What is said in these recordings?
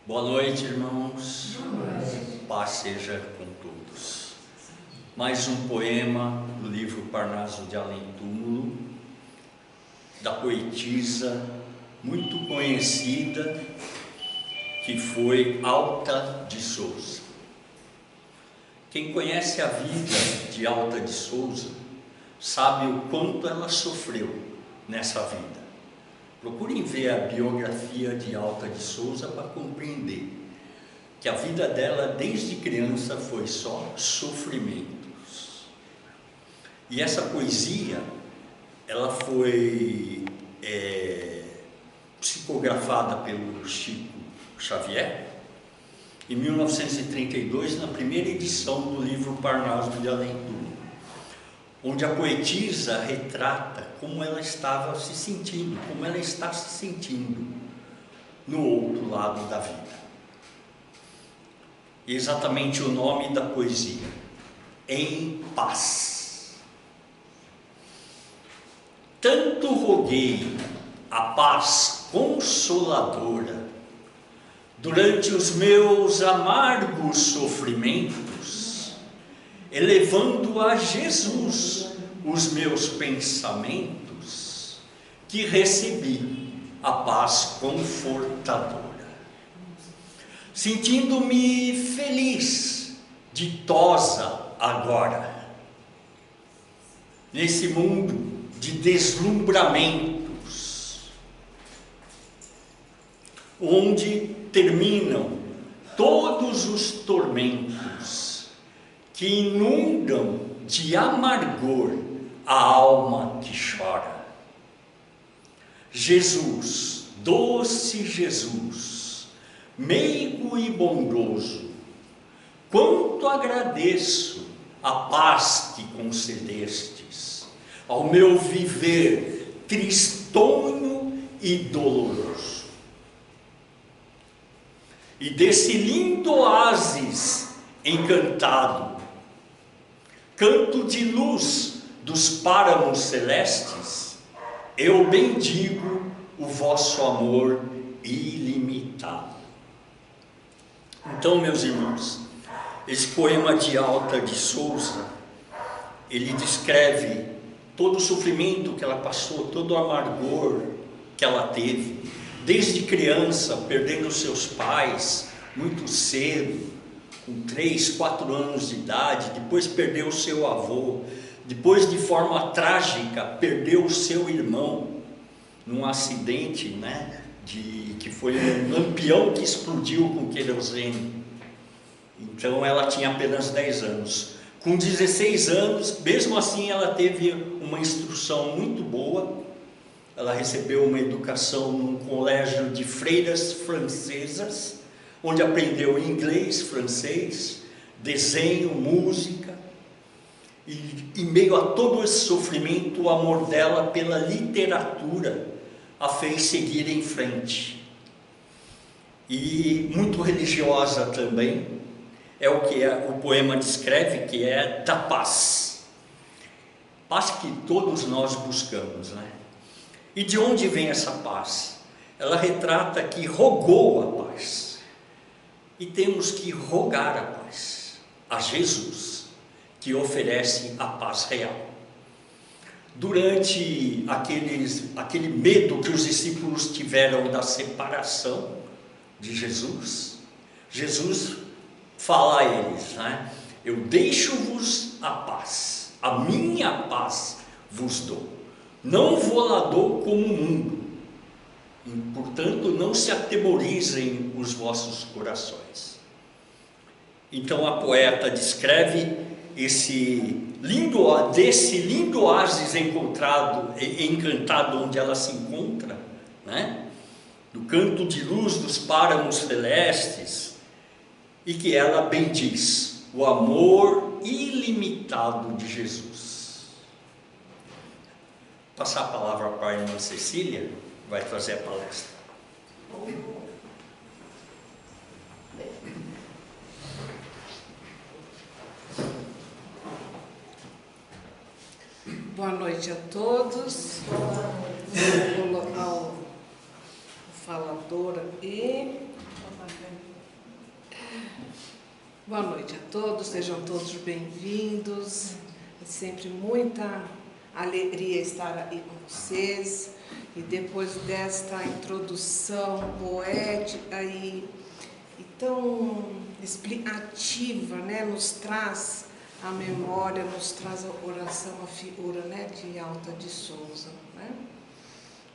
Boa noite, irmãos. Paz seja com todos. Mais um poema do livro Parnaso de Além Túmulo, da poetisa muito conhecida, que foi Alta de Souza. Quem conhece a vida de Alta de Souza sabe o quanto ela sofreu nessa vida. Procurem ver a biografia de Alta de Souza para compreender que a vida dela desde criança foi só sofrimentos. E essa poesia, ela foi psicografada pelo Chico Xavier em 1932, na primeira edição do livro Parnaso de Além Túmulo, onde a poetisa retrata como ela estava se sentindo, como ela está se sentindo no outro lado da vida. E exatamente o nome da poesia: Em Paz. Tanto roguei a paz consoladora durante os meus amargos sofrimentos, elevando a Jesus os meus pensamentos, que recebi a paz confortadora. Sentindo-me feliz, ditosa agora, nesse mundo de deslumbramentos, onde terminam todos os tormentos que inundam de amargor a alma que chora. Jesus, doce Jesus, meigo e bondoso, quanto agradeço a paz que concedestes ao meu viver tristonho e doloroso. E desse lindo oásis encantado, canto de luz dos páramos celestes, eu bendigo o vosso amor ilimitado. Então, meus irmãos, esse poema de Alta de Souza, ele descreve todo o sofrimento que ela passou, todo o amargor que ela teve, desde criança, perdendo seus pais muito cedo, com 3, 4 anos de idade, depois perdeu o seu avô, depois de forma trágica perdeu o seu irmão num acidente, que foi um lampião que explodiu com querosene. Então ela tinha apenas 10 anos. Com 16 anos, mesmo assim, ela teve uma instrução muito boa. Ela recebeu uma educação num colégio de freiras francesas, onde aprendeu inglês, francês, desenho, música. E em meio a todo esse sofrimento, o amor dela pela literatura a fez seguir em frente. E muito religiosa também, é o que o poema descreve, que é da paz. Paz que todos nós buscamos, E de onde vem essa paz? Ela retrata que rogou a paz. E temos que rogar a paz a Jesus, que oferece a paz real. Durante aquele medo que os discípulos tiveram da separação de Jesus, Jesus fala a eles, eu deixo-vos a paz, a minha paz vos dou. Não vou lá dou como o mundo. E, portanto, não se atemorizem os vossos corações. Então a poeta descreve desse lindo oásis encantado onde ela se encontra, do canto de luz dos páramos celestes, e que ela bendiz o amor ilimitado de Jesus. Passar a palavra para a irmã Cecília, vai trazer a palestra. Boa noite a todos. Vou colocar o falador aqui. Boa noite a todos, sejam todos bem-vindos. É sempre muita alegria estar aí com vocês. E depois desta introdução poética e tão explicativa, né, nos traz a memória, nos traz a oração, a figura, né, de Alta de Souza, né?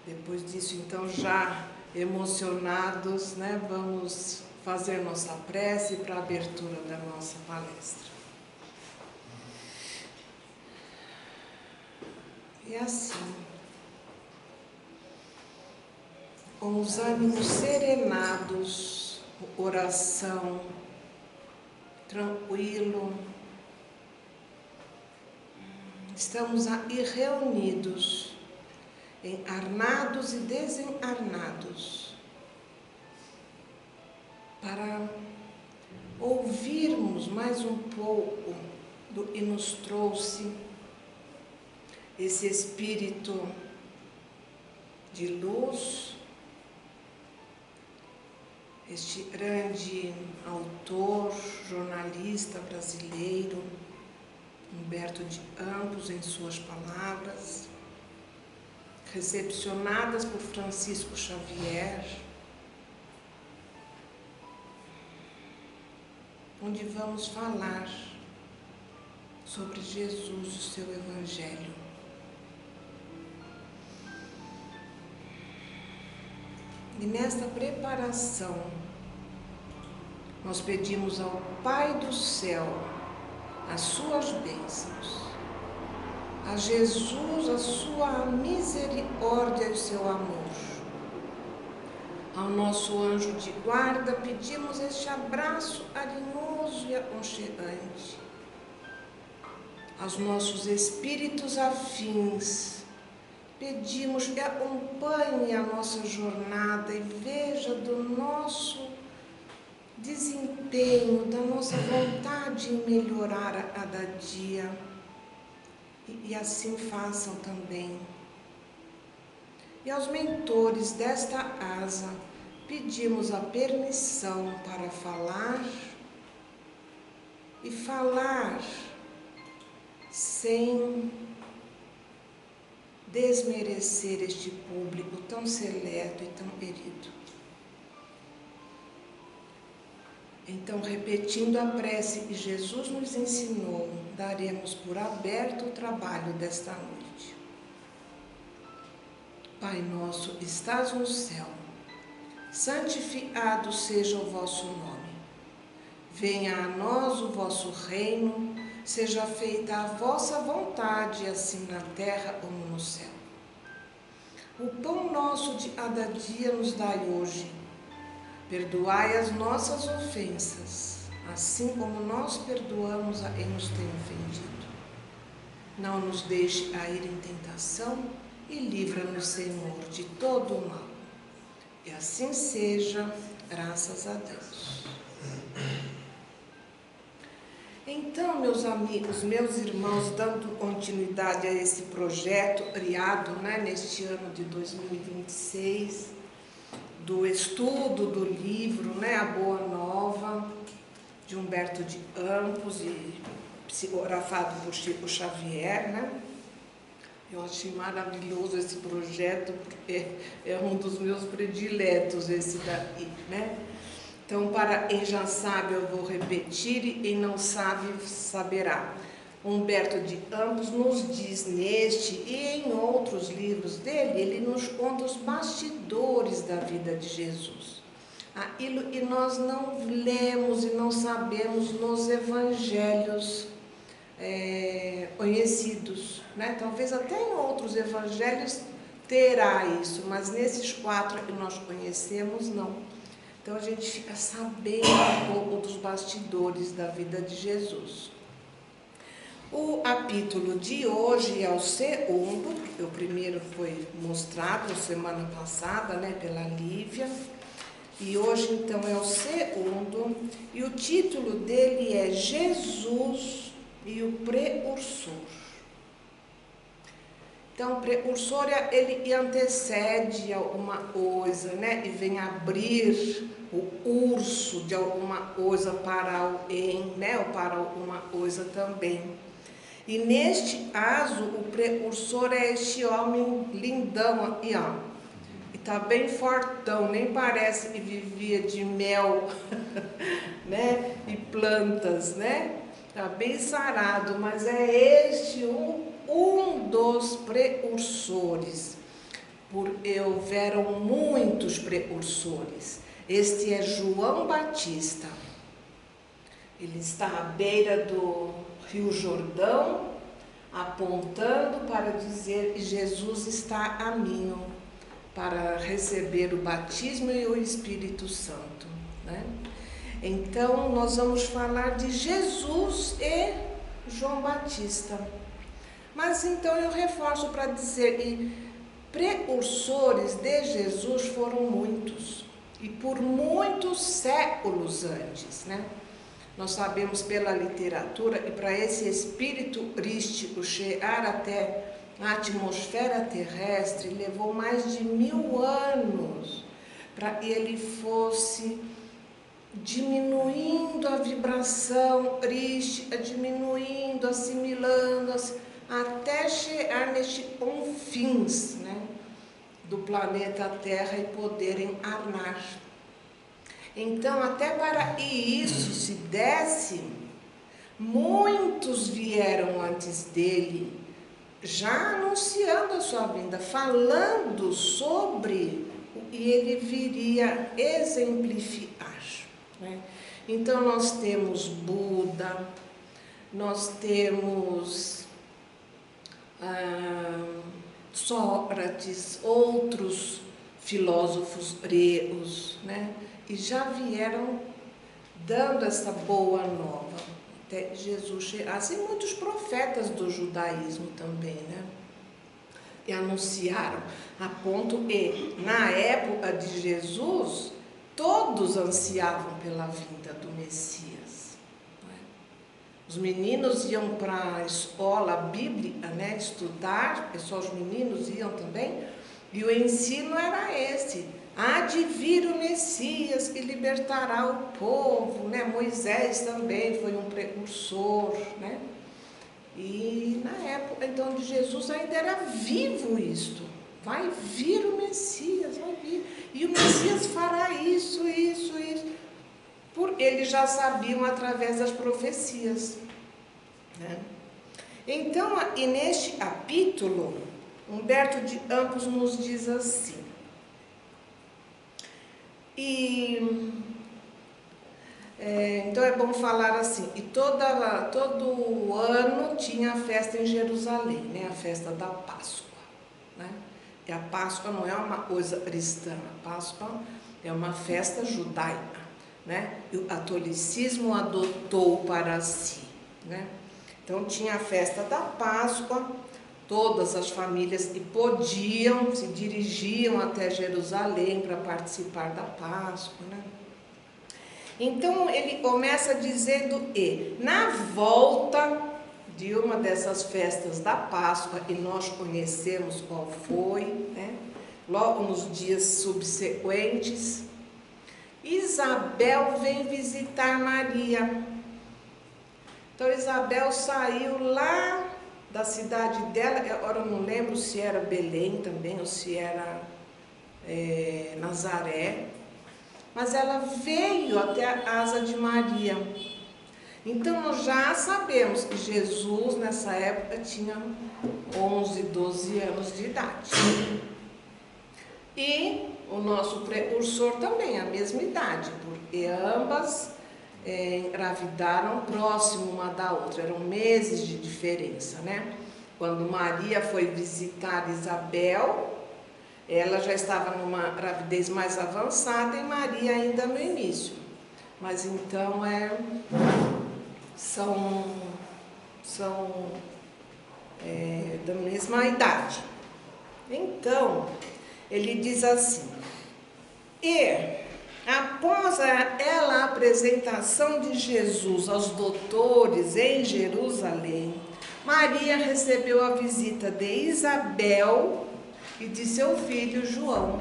Depois disso, então, já emocionados, né, vamos fazer nossa prece para a abertura da nossa palestra. E assim, com os ânimos serenados, oração, tranquilo, estamos aí reunidos, encarnados e desencarnados, para ouvirmos mais um pouco do que nos trouxe esse espírito de luz, este grande autor, jornalista brasileiro, Humberto de Campos, em suas palavras, recepcionadas por Francisco Xavier, onde vamos falar sobre Jesus, o seu Evangelho. E nesta preparação, nós pedimos ao Pai do céu as suas bênçãos, a Jesus a sua misericórdia e o seu amor. Ao nosso anjo de guarda pedimos este abraço carinhoso e aconchegante. Aos nossos espíritos afins, pedimos que acompanhe a nossa jornada e veja do nosso desempenho, da nossa vontade em melhorar a cada dia. E assim façam também. E aos mentores desta casa, pedimos a permissão para falar e falar sem desmerecer este público tão seleto e tão querido. Então, repetindo a prece que Jesus nos ensinou, daremos por aberto o trabalho desta noite. Pai nosso, estás no céu, santificado seja o vosso nome. Venha a nós o vosso reino, seja feita a vossa vontade, assim na terra como no céu. O pão nosso de cada dia nos dai hoje. Perdoai as nossas ofensas, assim como nós perdoamos a quem nos tem ofendido. Não nos deixe cair em tentação e livra-nos, Senhor, de todo o mal. E assim seja, graças a Deus. Então, meus amigos, meus irmãos, dando continuidade a esse projeto criado, né, neste ano de 2026, do estudo do livro, né, A Boa Nova, de Humberto de Campos e psicografado por Chico Xavier, né? Eu achei maravilhoso esse projeto, porque é um dos meus prediletos, esse daqui, né? Então, para quem já sabe, eu vou repetir, e quem não sabe, saberá. Humberto de Campos nos diz neste e em outros livros dele, ele nos conta os bastidores da vida de Jesus. Aquilo que nós não lemos e não sabemos nos evangelhos conhecidos, né? Talvez até em outros evangelhos terá isso, mas nesses 4 que nós conhecemos, não. Então a gente fica sabendo um pouco dos bastidores da vida de Jesus. O capítulo de hoje é o segundo, porque o primeiro foi mostrado semana passada, né, pela Lívia, e hoje então é o segundo, e o título dele é Jesus e o Precursor. Então, o precursor, ele antecede alguma coisa, né? E vem abrir o precurso de alguma coisa para alguém, né? Ou para alguma coisa também. E neste caso, o precursor é este homem lindão aqui, ó. E tá bem fortão, nem parece que vivia de mel, né? E plantas, né? Tá bem sarado, mas é este um dos precursores. Porque houveram muitos precursores. Este é João Batista. Ele está à beira do Rio Jordão, apontando para dizer que Jesus está a caminho para receber o batismo e o Espírito Santo, né? Então, nós vamos falar de Jesus e João Batista. Mas então eu reforço para dizer que precursores de Jesus foram muitos, e por muitos séculos antes, né? Nós sabemos pela literatura que para esse espírito crístico chegar até a atmosfera terrestre levou mais de 1000 anos para que ele fosse diminuindo a vibração crística, diminuindo, assimilando, até chegar neste confins, né, do planeta Terra e poder encarnar. Então, até para que isso se desse, muitos vieram antes dele, já anunciando a sua vinda, falando sobre o que ele viria exemplificar, né? Então, nós temos Buda, nós temos Sócrates, outros filósofos gregos, né? E já vieram dando essa boa nova, até Jesus chegar. Assim, muitos profetas do judaísmo também, né? E anunciaram, a ponto que, na época de Jesus, todos ansiavam pela vinda do Messias, né? Os meninos iam para a escola bíblica, né, estudar, só os meninos iam também, e o ensino era esse: há de vir o Messias que libertará o povo, né? Moisés também foi um precursor, né? E na época então de Jesus ainda era vivo isto: vai vir o Messias, vai vir, e o Messias fará isso, isso, isso. Porque eles já sabiam através das profecias, né? Então, e neste capítulo, Humberto de Campos nos diz assim: então é bom falar assim, e todo ano tinha a festa em Jerusalém, né? A festa da Páscoa, né? E a Páscoa não é uma coisa cristã, a Páscoa é uma festa judaica, né? E o catolicismo adotou para si, né? Então tinha a festa da Páscoa, todas as famílias que podiam se dirigiam até Jerusalém para participar da Páscoa, né? Então ele começa dizendo que na volta de uma dessas festas da Páscoa, e nós conhecemos qual foi, né? Logo nos dias subsequentes, Isabel vem visitar Maria. Então Isabel saiu lá da cidade dela, agora eu não lembro se era Belém também ou se era Nazaré, mas ela veio até a casa de Maria. Então nós já sabemos que Jesus nessa época tinha 11, 12 anos de idade. E o nosso precursor também, a mesma idade, porque ambas engravidaram próximo uma da outra, eram meses de diferença, né? Quando Maria foi visitar Isabel, ela já estava numa gravidez mais avançada e Maria ainda no início. Mas então são da mesma idade. Então, ele diz assim: e após a apresentação de Jesus aos doutores em Jerusalém, Maria recebeu a visita de Isabel e de seu filho João.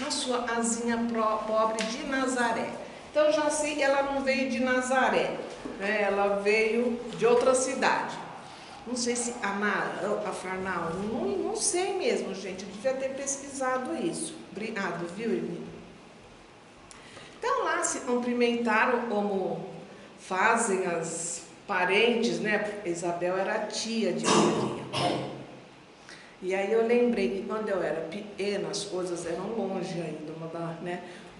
na sua asinha pobre de Nazaré. Então já sei, ela não veio de Nazaré, né? Ela veio de outra cidade. Não sei se a Farnal, não sei mesmo, gente. Eu devia ter pesquisado isso. Obrigado, viu, Irmã? Então lá se cumprimentaram como fazem as parentes, né? Porque Isabel era tia de Maria. E aí eu lembrei que quando eu era pequena as coisas eram longe ainda,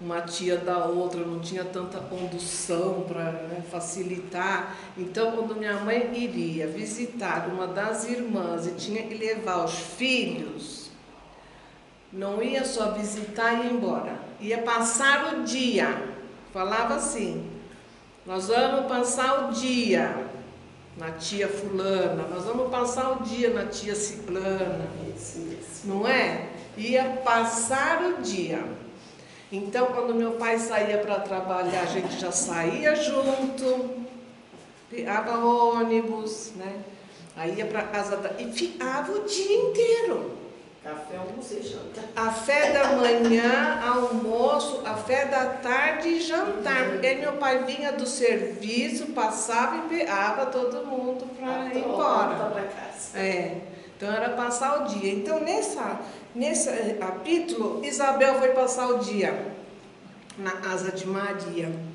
uma tia da outra, não tinha tanta condução para, né, facilitar. Então quando minha mãe iria visitar uma das irmãs e tinha que levar os filhos, não ia só visitar e ir embora, ia passar o dia. Falava assim: nós vamos passar o dia na tia fulana, nós vamos passar o dia na tia ciclana, não é? Ia passar o dia. Então quando meu pai saía para trabalhar, a gente já saía junto, pegava ônibus, né? Aí ia para casa e ficava o dia inteiro. Café, almoço e janta. Café da manhã, almoço, café da tarde e jantar. Porque meu pai vinha do serviço, passava e pegava todo mundo para ir embora. Para casa. Então era passar o dia. Então nesse capítulo, Isabel foi passar o dia na casa de Maria.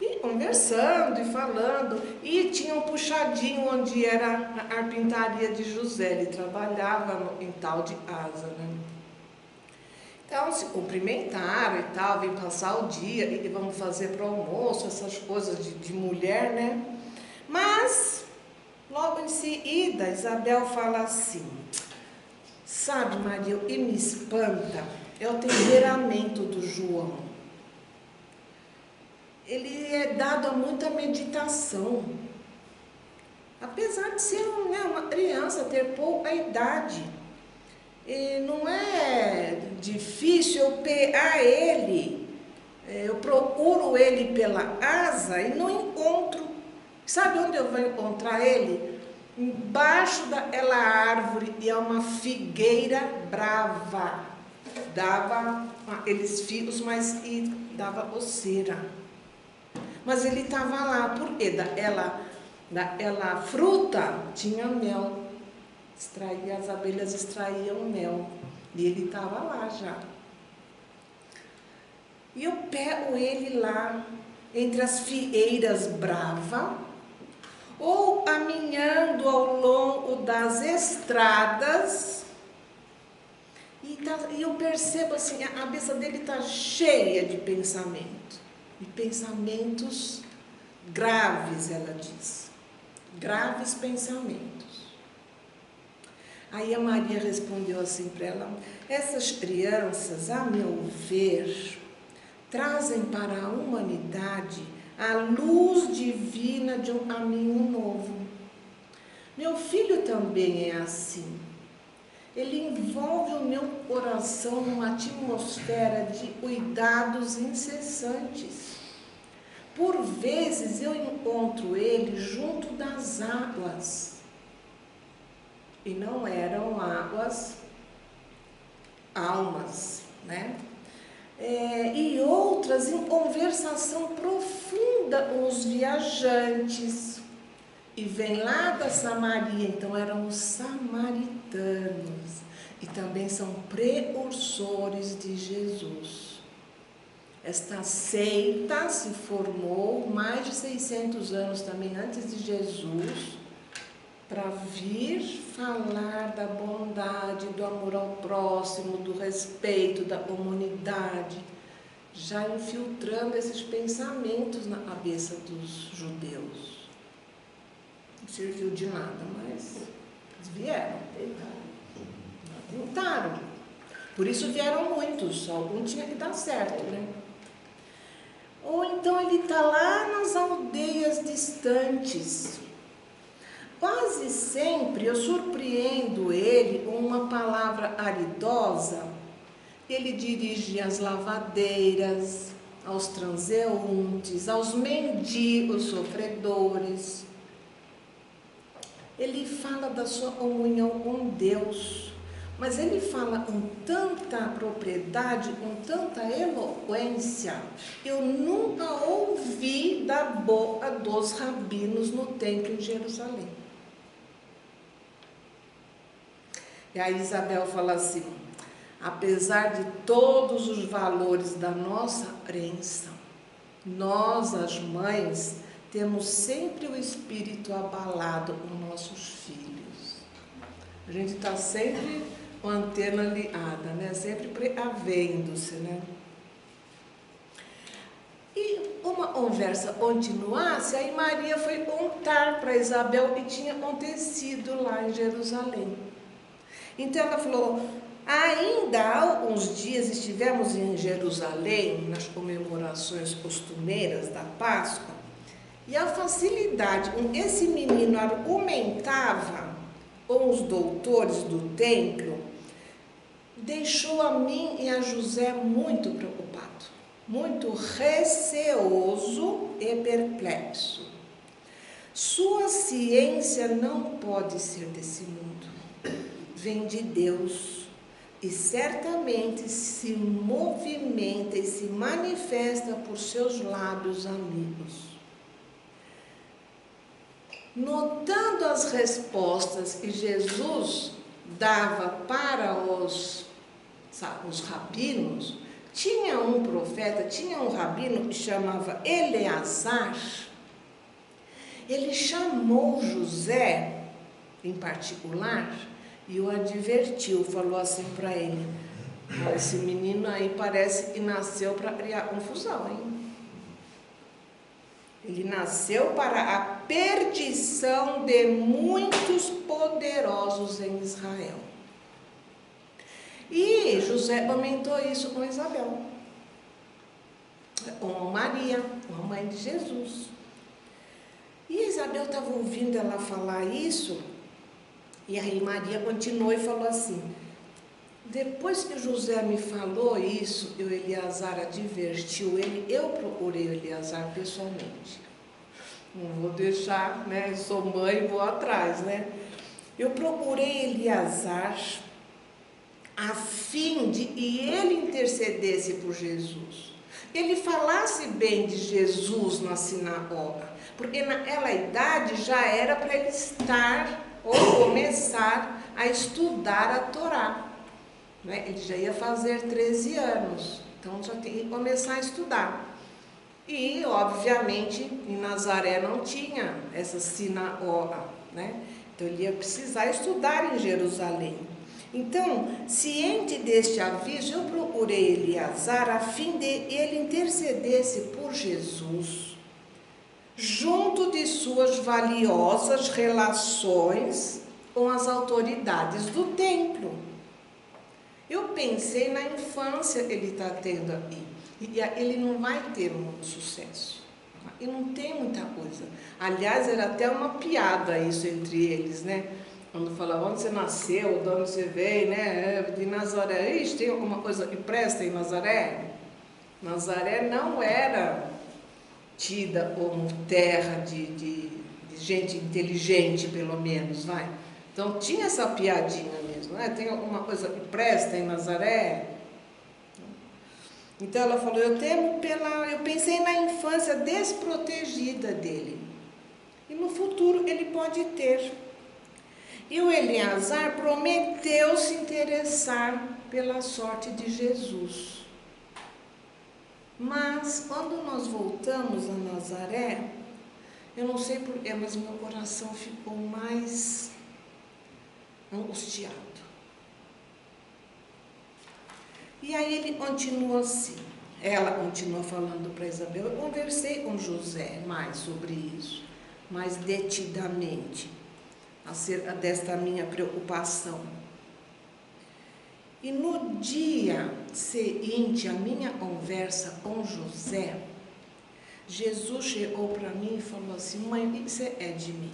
E conversando e falando, e tinha um puxadinho onde era a carpintaria de José, ele trabalhava em tal de casa, né? Então se cumprimentaram e tal, vem passar o dia, e vamos fazer para o almoço, essas coisas de mulher, né? Mas, logo em seguida, Isabel fala assim: sabe, Maria, o que me espanta é o temperamento do João. Ele é dado a muita meditação. Apesar de ser uma criança, ter pouca idade, não é difícil eu pegar ele, eu procuro ele pela asa e não encontro. Sabe onde eu vou encontrar ele? Embaixo daquela árvore, e é uma figueira brava. Dava aqueles fios, mas dava coceira. Mas ele estava lá, porque daquela fruta tinha mel. As abelhas extraíam mel. E ele estava lá já. E eu pego ele lá, entre as figueiras bravas, ou caminhando ao longo das estradas, e eu percebo assim, a cabeça dele está cheia de pensamento. E pensamentos graves, ela diz. Graves pensamentos. Aí a Maria respondeu assim para ela: essas crianças, a meu ver, trazem para a humanidade a luz divina de um caminho novo. Meu filho também é assim. Ele envolve o meu coração numa atmosfera de cuidados incessantes. Por vezes eu encontro ele junto das águas. E não eram águas, almas, né? E outras em conversação profunda com os viajantes. E vem lá da Samaria, então eram os samaritanos. E também são precursores de Jesus. Esta seita se formou mais de 600 anos também antes de Jesus, para vir falar da bondade, do amor ao próximo, do respeito da comunidade, já infiltrando esses pensamentos na cabeça dos judeus. Não serviu de nada, mas eles vieram, tentaram. Por isso vieram muitos, algum tinha que dar certo, né? Ou então ele está lá nas aldeias distantes. Quase sempre eu surpreendo ele com uma palavra aridosa. Ele dirige às lavadeiras, aos transeuntes, aos mendigos sofredores. Ele fala da sua comunhão com Deus, Mas ele fala com tanta propriedade, com tanta eloquência, eu nunca ouvi da boca dos rabinos no templo em Jerusalém. E aí Isabel fala assim: apesar de todos os valores da nossa crença, nós, as mães, temos sempre o espírito abalado com nossos filhos. A gente está sempre com a antena ligada, né? Sempre preavendo-se, né? E uma conversa continuasse, aí Maria foi contar para Isabel o que tinha acontecido lá em Jerusalém. Então ela falou: ainda há alguns dias estivemos em Jerusalém, nas comemorações costumeiras da Páscoa, e a facilidade com que esse menino argumentava com os doutores do templo deixou a mim e a José muito preocupado, muito receoso e perplexo. Sua ciência não pode ser desse mundo, vem de Deus e certamente se movimenta e se manifesta por seus lábios amigos. Notando as respostas que Jesus dava para os rabinos, tinha um profeta, tinha um rabino que chamava Eleazar. Ele chamou José, em particular, e o advertiu, falou assim para ele: esse menino aí parece que nasceu para criar confusão, hein? Ele nasceu para a perdição de muitos poderosos em Israel. E José comentou isso com Isabel, com Maria, com a mãe de Jesus. E Isabel estava ouvindo ela falar isso, e aí Maria continuou e falou assim: depois que José me falou isso, o Eleazar advertiu ele, eu procurei o Eleazar pessoalmente. Não vou deixar, né? Sou mãe e vou atrás, né? Eu procurei Eleazar a fim de que ele intercedesse por Jesus. Ele falasse bem de Jesus na sinagoga, porque naquela idade já era para ele estar ou começar a estudar a Torá. Né? Ele já ia fazer 13 anos, então já tem que começar a estudar. E, obviamente, em Nazaré não tinha essa sinagoga, né? Então ele ia precisar estudar em Jerusalém. Então, ciente deste aviso, eu procurei Eleazar a fim de ele intercedesse por Jesus, junto de suas valiosas relações com as autoridades do templo. Eu pensei na infância que ele está tendo aqui, e ele não vai ter muito sucesso, e não tem muita coisa. Aliás, era até uma piada isso entre eles, né? Quando falava onde você nasceu, de onde você veio, né? De Nazaré. Ixi, tem alguma coisa que presta em Nazaré? Nazaré não era tida como terra de gente inteligente, pelo menos, vai. Então tinha essa piadinha mesmo, né? Tem alguma coisa que presta em Nazaré? Então ela falou: eu pensei na infância desprotegida dele, e no futuro ele pode ter. E o Eleazar prometeu se interessar pela sorte de Jesus. Mas quando nós voltamos a Nazaré, eu não sei porquê, mas meu coração ficou mais angustiado. E aí ele continua assim, ela continua falando para Isabel. Eu conversei com José mais sobre isso, mais detidamente, acerca desta minha preocupação. E no dia seguinte à minha conversa com José, Jesus chegou para mim e falou assim: mãe, o que você é de mim?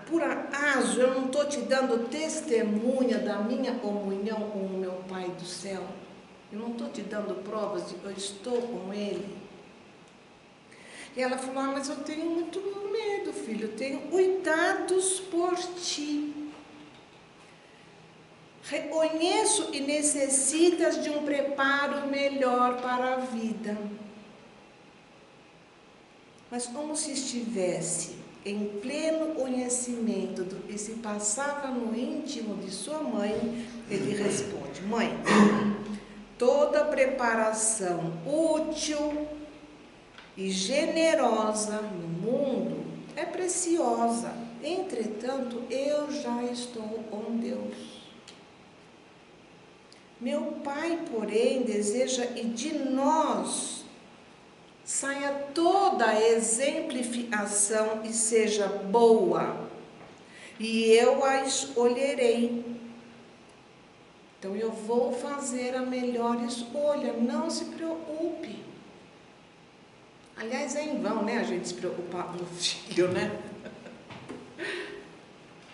Por acaso eu não estou te dando testemunha da minha comunhão com o meu Pai do céu? Eu não estou te dando provas de que eu estou com Ele? E ela falou, mas eu tenho muito medo, filho, eu tenho cuidados por ti. Reconheço e necessitas de um preparo melhor para a vida. Mas como se estivesse em pleno conhecimento do que se passava no íntimo de sua mãe, ele responde, mãe, toda preparação útil e generosa no mundo é preciosa. Entretanto, eu já estou com Deus. Meu Pai, porém, deseja que de nós saia toda a exemplificação e seja boa, e eu a escolherei. Então eu vou fazer a melhor escolha, não se preocupe. Aliás, é em vão, né, a gente se preocupar com o filho, né?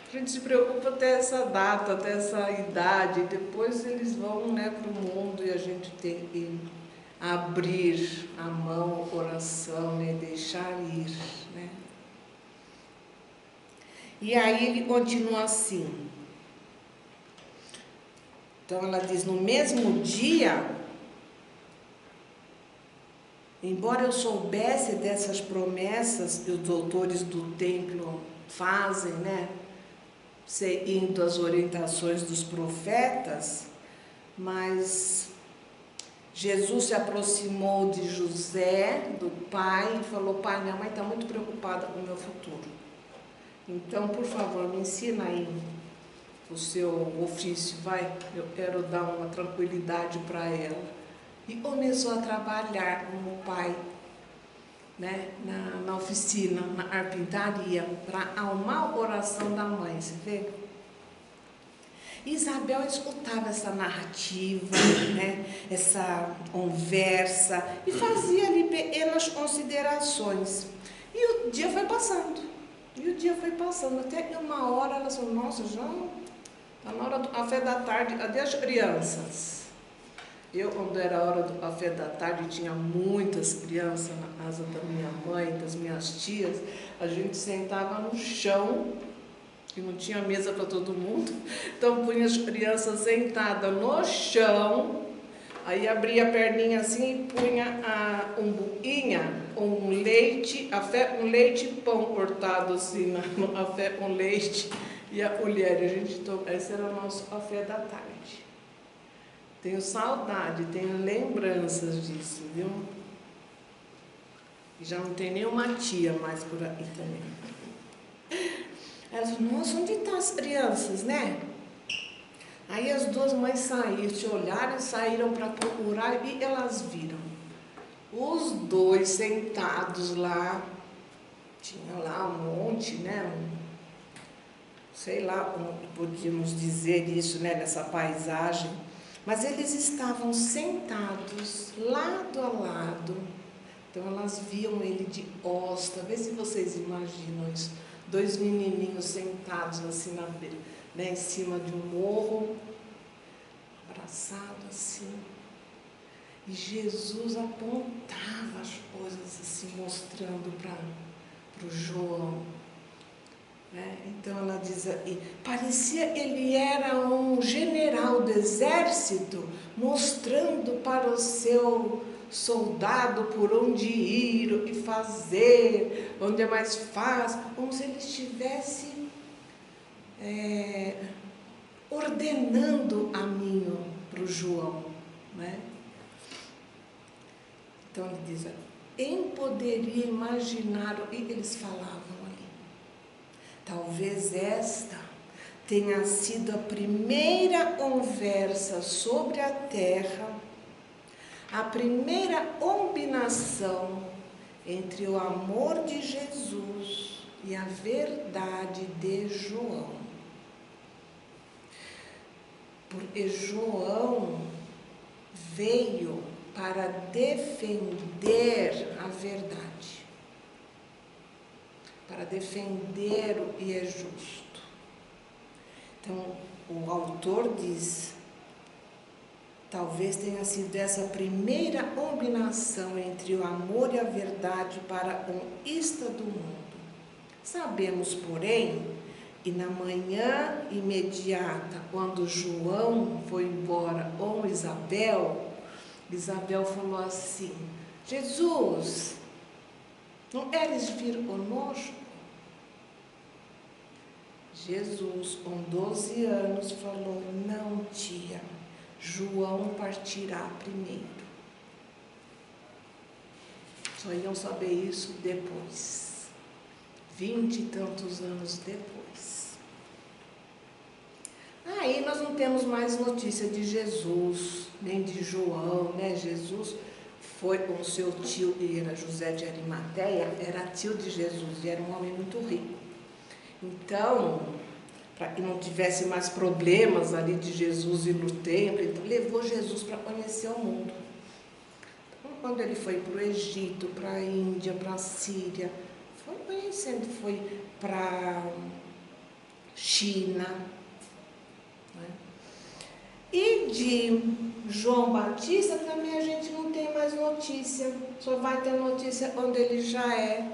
A gente se preocupa até essa data, até essa idade, depois eles vão, né, para o mundo e a gente tem que abrir a mão, o coração, né, deixar ir, né? E aí ele continua assim. Então ela diz, no mesmo dia, embora eu soubesse dessas promessas que os doutores do templo fazem, né, seguindo as orientações dos profetas, mas Jesus se aproximou de José, do pai, e falou, pai, minha mãe está muito preocupada com o meu futuro. Então, por favor, me ensina aí o seu ofício, vai, eu quero dar uma tranquilidade para ela. E começou a trabalhar como pai, né, na oficina, na carpintaria, para acalmar o coração da mãe, você vê? Isabel escutava essa narrativa, né, essa conversa, e fazia ali pequenas considerações. E o dia foi passando, até que uma hora ela falou, nossa, já está na hora do café da tarde, cadê as crianças? Eu, quando era a hora do café da tarde, tinha muitas crianças na casa da minha mãe, das minhas tias, a gente sentava no chão, que não tinha mesa para todo mundo, então punha as crianças sentadas no chão, aí abria a perninha assim e punha um buquinha, um leite, café com leite e pão cortado assim, no café com leite e a colher. A gente esse era o nosso café da tarde. Tenho saudade, tenho lembranças disso, viu? E já não tem nenhuma tia mais por aí também. Ela falou, nossa, onde estão as crianças, né? Aí as duas mães saíram, se olharam e saíram para procurar e elas viram os dois sentados lá, tinha lá um monte, né? Sei lá como podíamos dizer isso, né? Nessa paisagem, mas eles estavam sentados lado a lado, então elas viam ele de costa, vê se vocês imaginam isso. Dois menininhos sentados assim né, em cima de um morro, abraçado assim. E Jesus apontava as coisas assim, mostrando para o João. Né? Então ela diz aí, parecia que ele era um general do exército, mostrando para o seu soldado por onde ir, o que fazer, onde é mais fácil, como se ele estivesse ordenando caminho para o João, né? Então ele diz, quem poderia imaginar o que eles falavam ali? Talvez esta tenha sido a primeira conversa sobre a terra, a primeira combinação entre o amor de Jesus e a verdade de João. Porque João veio para defender a verdade, para defender o que é justo. Então, o autor diz, Talvez tenha sido essa primeira combinação entre o amor e a verdade para a conquista do mundo. Sabemos, porém, e na manhã imediata, quando João foi embora com Isabel, Isabel falou assim: Jesus, não queres vir conosco? Jesus, com 12 anos, falou: não, tia, João partirá primeiro. Só iam saber isso depois, 20 e tantos anos depois. Aí nós não temos mais notícia de Jesus, nem de João, né? Jesus foi com seu tio, e era José de Arimateia, era tio de Jesus, e era um homem muito rico. Então, para que não tivesse mais problemas ali de Jesus ir no templo, então levou Jesus para conhecer o mundo. Então, quando ele foi para o Egito, para a Índia, para a Síria, foi conhecendo, foi para China, né? E de João Batista também a gente não tem mais notícia, só vai ter notícia quando ele já é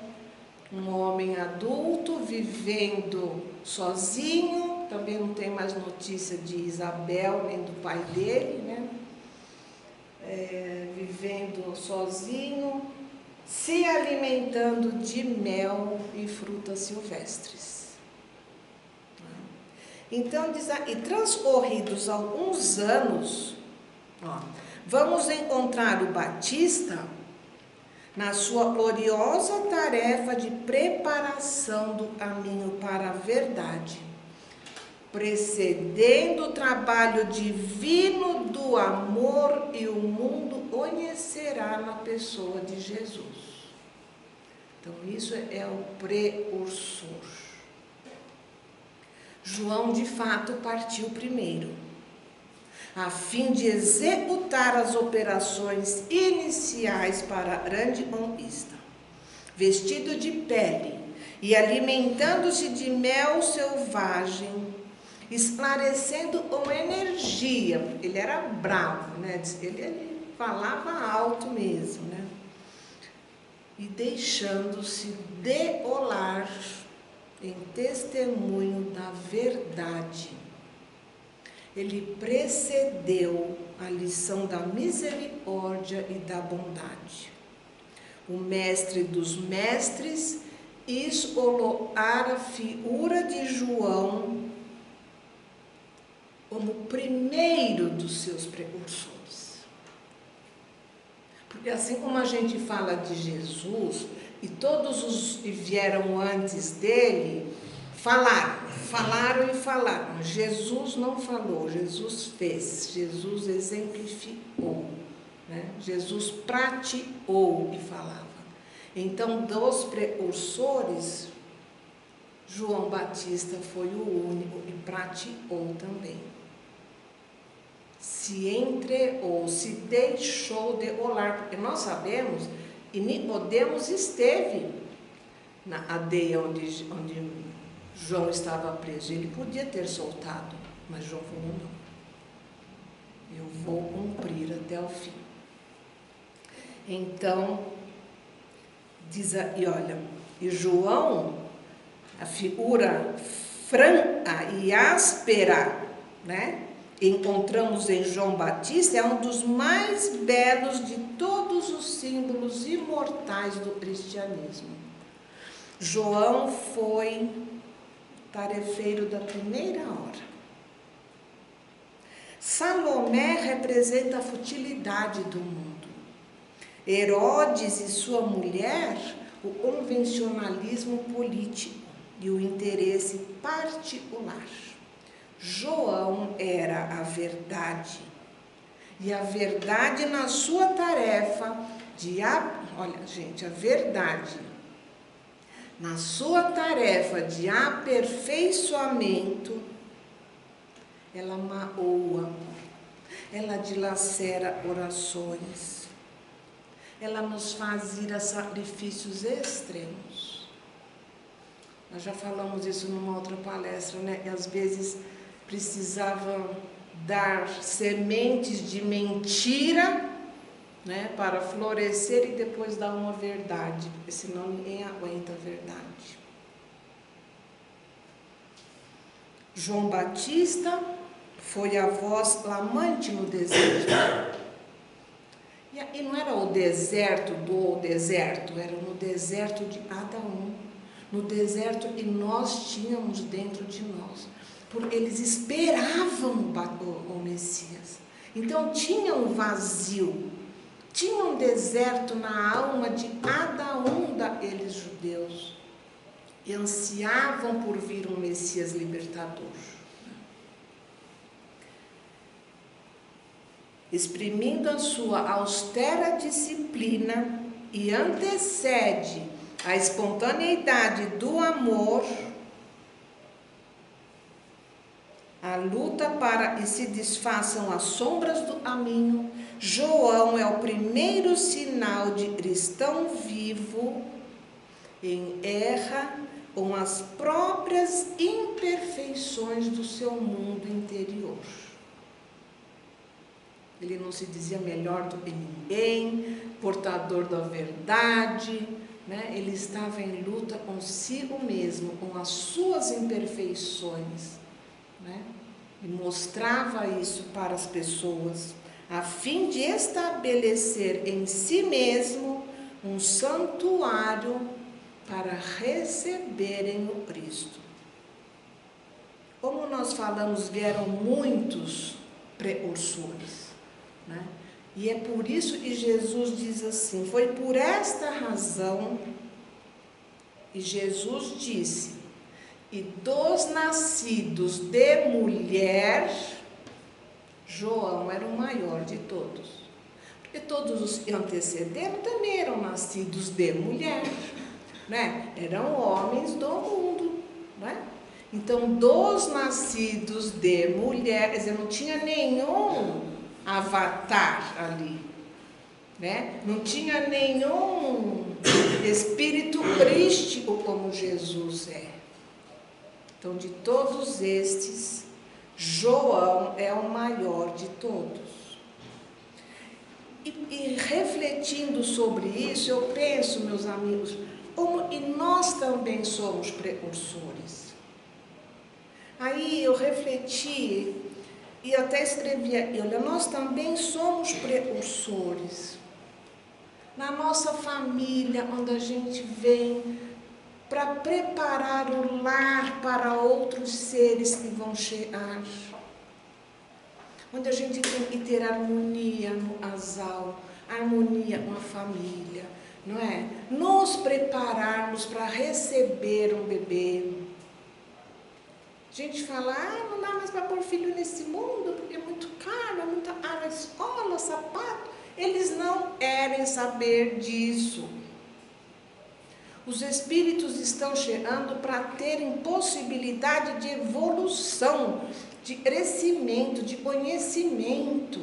um homem adulto, vivendo sozinho. Também não tem mais notícia de Isabel, nem do pai dele, né? Vivendo sozinho, se alimentando de mel e frutas silvestres. Então, diz, e transcorridos alguns anos, vamos encontrar o Batista na sua gloriosa tarefa de preparação do caminho para a verdade, precedendo o trabalho divino do amor, e o mundo conhecerá na pessoa de Jesus. Então, isso é o precursor. João, de fato, partiu primeiro, a fim de executar as operações iniciais para a grande conquista, vestido de pele e alimentando-se de mel selvagem, esclarecendo com energia, porque ele era bravo, né? Ele falava alto mesmo, né? E deixando-se deolar em testemunho da verdade. Ele precedeu a lição da misericórdia e da bondade. O mestre dos mestres escolocara a figura de João como primeiro dos seus precursores. Porque assim como a gente fala de Jesus, e todos os que vieram antes dele falaram e falaram. Jesus não falou, Jesus fez, Jesus exemplificou, né? Jesus praticou e falava. Então, dos precursores, João Batista foi o único e praticou também. Se entregou, se deixou degolar, porque nós sabemos, e Nicodemos esteve na aldeia onde João estava preso. Ele podia ter soltado, mas João falou: não, eu vou cumprir até o fim. Então, diz aí, olha, e João, a figura franca e áspera, né? Encontramos em João Batista, é um dos mais belos de todos os símbolos imortais do cristianismo. João foi tarefeiro da primeira hora. Salomé representa a futilidade do mundo. Herodes e sua mulher, o convencionalismo político e o interesse particular. João era a verdade, e a verdade na sua tarefa de, olha gente, a verdade na sua tarefa de aperfeiçoamento, ela magoa, ela dilacera orações, ela nos faz ir a sacrifícios extremos. Nós já falamos isso numa outra palestra, né? E às vezes precisava dar sementes de mentira, né, para florescer e depois dar uma verdade, porque senão ninguém aguenta a verdade. João Batista foi a voz clamante no deserto. E não era o deserto do deserto, era no deserto de cada um. No deserto que nós tínhamos dentro de nós. Porque eles esperavam o Messias. Então tinha um vazio, tinha um deserto na alma de cada um daqueles judeus. E ansiavam por vir um Messias libertador. Exprimindo a sua austera disciplina e antecede a espontaneidade do amor, a luta para que se desfaçam as sombras do caminho, João é o primeiro sinal de cristão vivo em guerra com as próprias imperfeições do seu mundo interior. Ele não se dizia melhor do que ninguém, portador da verdade, né? Ele estava em luta consigo mesmo, com as suas imperfeições, né? E mostrava isso para as pessoas, a fim de estabelecer em si mesmo um santuário para receberem o Cristo. Como nós falamos, vieram muitos precursores, né? E é por isso que Jesus diz assim, foi por esta razão que Jesus disse, e dos nascidos de mulher, João era o maior de todos. Porque todos os que antecederam também eram nascidos de mulher, né? Eram homens do mundo, né? Então, dos nascidos de mulher, quer dizer, não tinha nenhum avatar ali, né? Não tinha nenhum espírito crístico como Jesus é. Então, de todos estes, João é o maior de todos. E refletindo sobre isso, eu penso, meus amigos, como e nós também somos precursores. Aí eu refleti e até escrevi aqui, olha, nós também somos precursores. Na nossa família, quando a gente vem para preparar o lar para outros seres que vão chegar. Onde a gente tem que ter harmonia no casal, harmonia com a família, não é? Nos prepararmos para receber um bebê. A gente fala, não dá mais para pôr filho nesse mundo, porque é muito caro, é muita área, escola, sapato. Eles não querem saber disso. Os espíritos estão chegando para terem possibilidade de evolução, de crescimento, de conhecimento.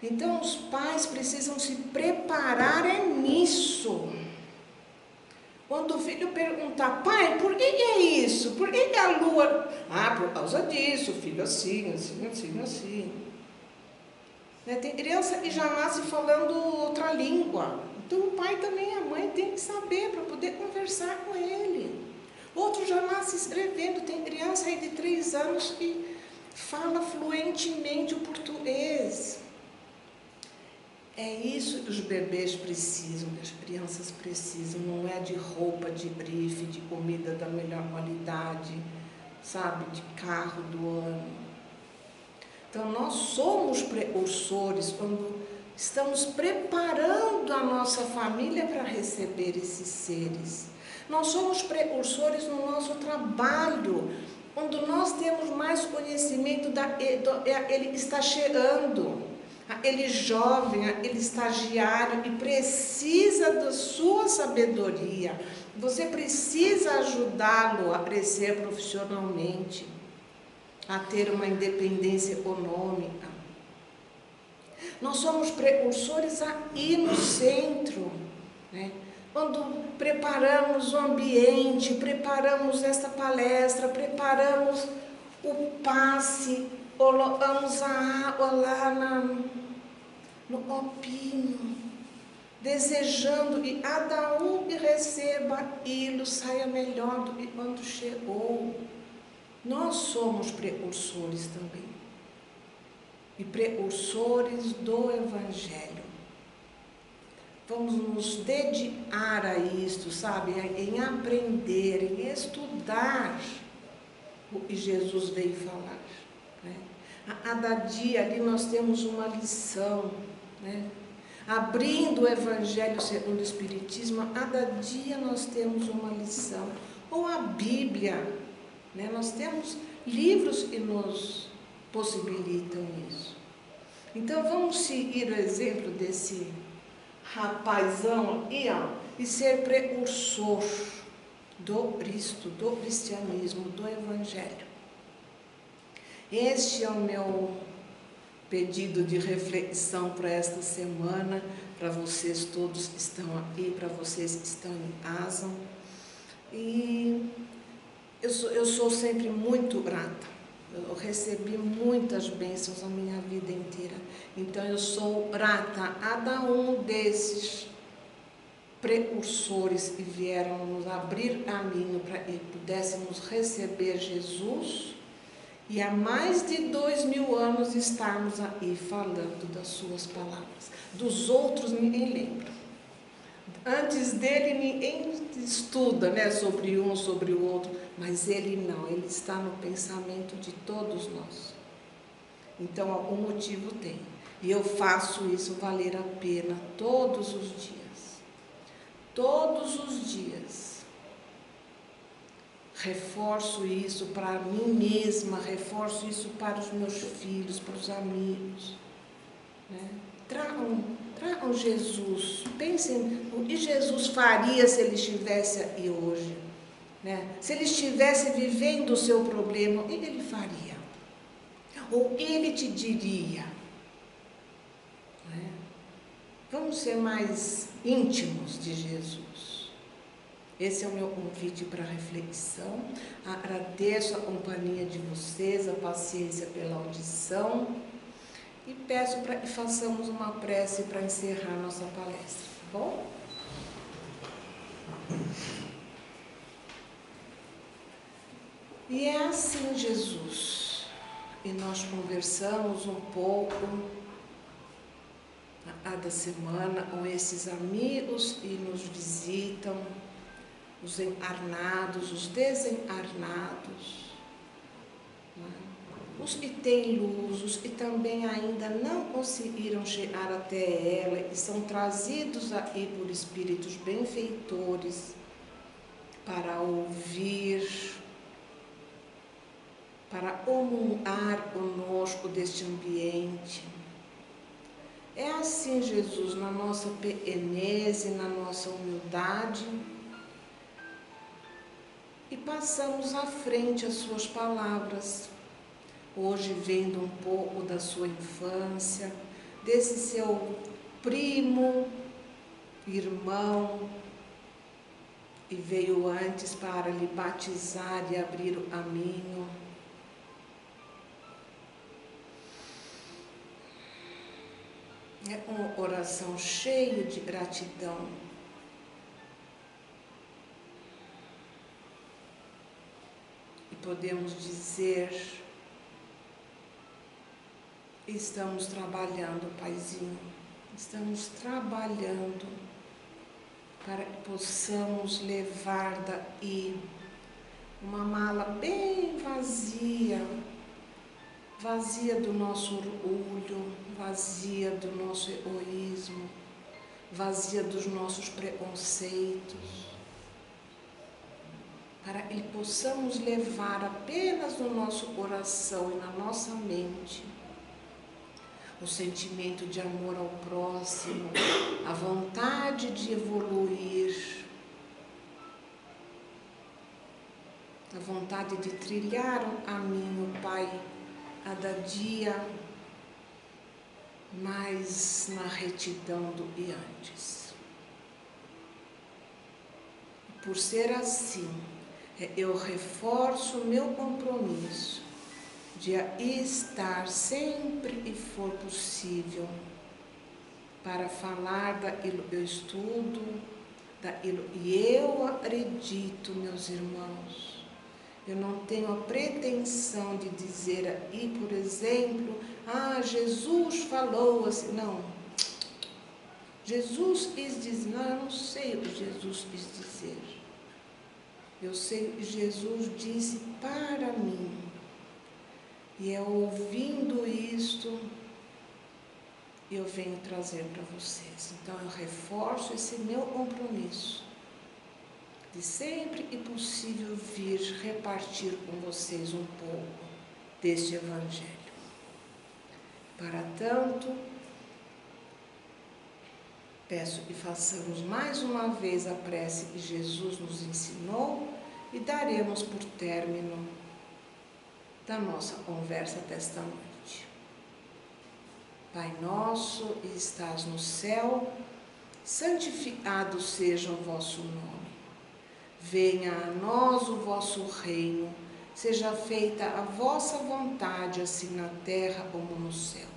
Então, os pais precisam se preparar nisso. Quando o filho perguntar, pai, por que é isso? Por que a lua? Ah, por causa disso, filho, assim, assim, assim, assim. Né? Tem criança que já nasce falando outra língua. Então, o pai também, a mãe, tem que saber para poder conversar com ele. Outro já nasce escrevendo. Tem criança aí de 3 anos que fala fluentemente o português. É isso que os bebês precisam, que as crianças precisam. Não é de roupa, de grife, de comida da melhor qualidade, sabe? De carro do ano. Então, nós somos precursores quando estamos preparando a nossa família para receber esses seres. Nós somos precursores no nosso trabalho, quando nós temos mais conhecimento daquele que está chegando, aquele jovem, aquele estagiário que precisa da sua sabedoria. Você precisa ajudá-lo a crescer profissionalmente, a ter uma independência econômica. Nós somos precursores aqui no centro, né? Quando preparamos o ambiente, preparamos esta palestra, preparamos o passe, colocamos a água lá no copinho, desejando que cada um que receba aquilo saia melhor do que quando chegou. Nós somos precursores também, e precursores do Evangelho. Vamos nos dedicar a isto, sabe? Em aprender, em estudar o que Jesus veio falar, né? A cada dia ali nós temos uma lição, né? Abrindo o Evangelho segundo o Espiritismo, a cada dia nós temos uma lição. Ou a Bíblia, né? Nós temos livros que nos possibilitam isso. Então vamos seguir o exemplo desse rapazão aqui, ó, e ser precursor do Cristo, do cristianismo, do Evangelho. Este é o meu pedido de reflexão para esta semana, para vocês todos que estão aqui, para vocês que estão em casa. E eu sou sempre muito grata. Eu recebi muitas bênçãos a minha vida inteira. Então eu sou grata a cada um desses precursores que vieram nos abrir caminho para que pudéssemos receber Jesus e há mais de 2000 anos estarmos aí falando das suas palavras. Dos outros ninguém lembra. Antes dele ninguém estuda, né, sobre um, sobre o outro, mas ele não, ele está no pensamento de todos nós. Então algum motivo tem. E eu faço isso valer a pena todos os dias. Todos os dias. Reforço isso para mim mesma, reforço isso para os meus filhos, para os amigos, né? Tragam Jesus, pensem o que Jesus faria se ele estivesse aí hoje, né? Se ele estivesse vivendo o seu problema, o que ele faria? Ou ele te diria, né? Vamos ser mais íntimos de Jesus. Esse é o meu convite para reflexão. Agradeço a companhia de vocês, a paciência pela audição e peço para que façamos uma prece para encerrar nossa palestra, tá bom? E é assim, Jesus, e nós conversamos um pouco a cada semana com esses amigos que nos visitam, os encarnados, os desencarnados, né? Os que têm luz, os que também ainda não conseguiram chegar até ela e são trazidos aí por espíritos benfeitores para ouvir, para comungar conosco deste ambiente. É assim, Jesus, na nossa pequenez, na nossa humildade, e passamos à frente as suas palavras, hoje vendo um pouco da sua infância, desse seu primo, irmão, que veio antes para lhe batizar e abrir o caminho. É uma oração cheia de gratidão. E podemos dizer: estamos trabalhando, Paizinho, estamos trabalhando para que possamos levar daí uma mala bem vazia, vazia do nosso orgulho, vazia do nosso egoísmo, vazia dos nossos preconceitos, para que possamos levar apenas no nosso coração e na nossa mente o sentimento de amor ao próximo, a vontade de evoluir, a vontade de trilhar um caminho, Pai, cada dia mais na retidão do que antes. Por ser assim, eu reforço o meu compromisso de estar sempre que for possível para falar daquilo que eu estudo, daquilo que eu acredito, meus irmãos. Eu não tenho a pretensão de dizer aí, por exemplo, Jesus falou assim. Não. Jesus quis dizer, não, eu não sei o que Jesus quis dizer. Eu sei o que Jesus disse para mim. E é ouvindo isto, eu venho trazer para vocês. Então eu reforço esse meu compromisso de sempre que possível vir repartir com vocês um pouco deste Evangelho. Para tanto, peço que façamos mais uma vez a prece que Jesus nos ensinou e daremos por término da nossa conversa desta noite. Pai nosso que estás no céu, santificado seja o vosso nome. Venha a nós o vosso reino, seja feita a vossa vontade, assim na terra como no céu.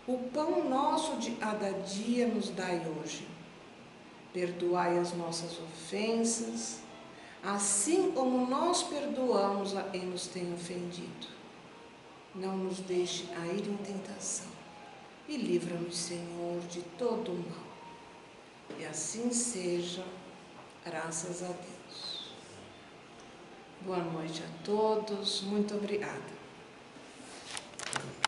O pão nosso de cada dia nos dai hoje. Perdoai as nossas ofensas, assim como nós perdoamos a quem nos tem ofendido. Não nos deixe cair em tentação e livra-nos, Senhor, de todo o mal. E assim seja, graças a Deus. Boa noite a todos, muito obrigada.